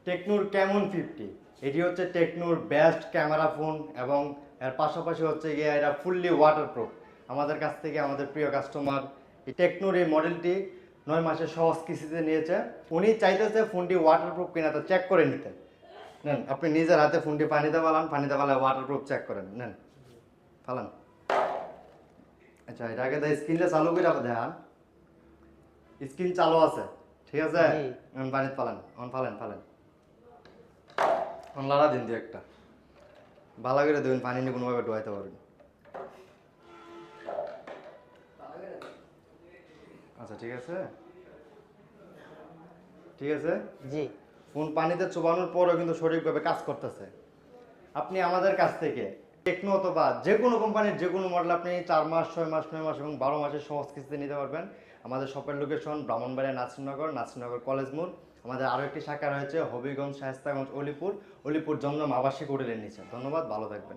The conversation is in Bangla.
টেকনোর ক্যামন 50, এটি হচ্ছে টেকনোর বেস্ট ক্যামেরা ফোন এবং এর পাশাপাশি হচ্ছে গিয়ে এটা ফুললি ওয়াটারপ্রুফ। আমাদের কাছ থেকে আমাদের প্রিয় কাস্টমার এই টেকনোর এই মডেলটি 9 মাসের সহজ কিস্তিতে নিয়েছে। উনি চাইতেছে ফোনটি ওয়াটারপ্রুফ কিনা, তো চেক করে নিতে। নেন, আপনি নিজের হাতে ফোনটি পানিতে পালালে ওয়াটারপ্রুফ চেক করেন। নেন, ফালান। আচ্ছা, এটা আগে স্ক্রিনটা চালু করে আবার দেখান। স্ক্রিন চালু আছে, ঠিক আছে? পানিতে ফালান, ফালেন। লাড়া দিন দিয়ে একটা ভালো করে দেবেন, পানি নিয়ে কোনোভাবে ডোয়াইতে পারবেন। আচ্ছা, ঠিক আছে জি। ফোন পানিতে চুবানোর পরও কিন্তু সঠিকভাবে কাজ করতেছে। আপনি আমাদের কাছ থেকে টেকনো অথবা যে কোনো কোম্পানির যে কোনো মডেল আপনি 4 মাস, 6 মাস, 9 মাস এবং 12 মাসের সহজ কিস্তিতে নিতে পারবেন। আমাদের শপের লোকেশন ব্রাহ্মণবাড়িয়া নাসিরনগর কলেজ মোড়। আমাদের আরও একটি শাখা রয়েছে হবিগঞ্জ, শায়েস্তাগঞ্জ, অলিপুর জমজম আবাসিক হোটেলের নিচে। ধন্যবাদ, ভালো থাকবেন।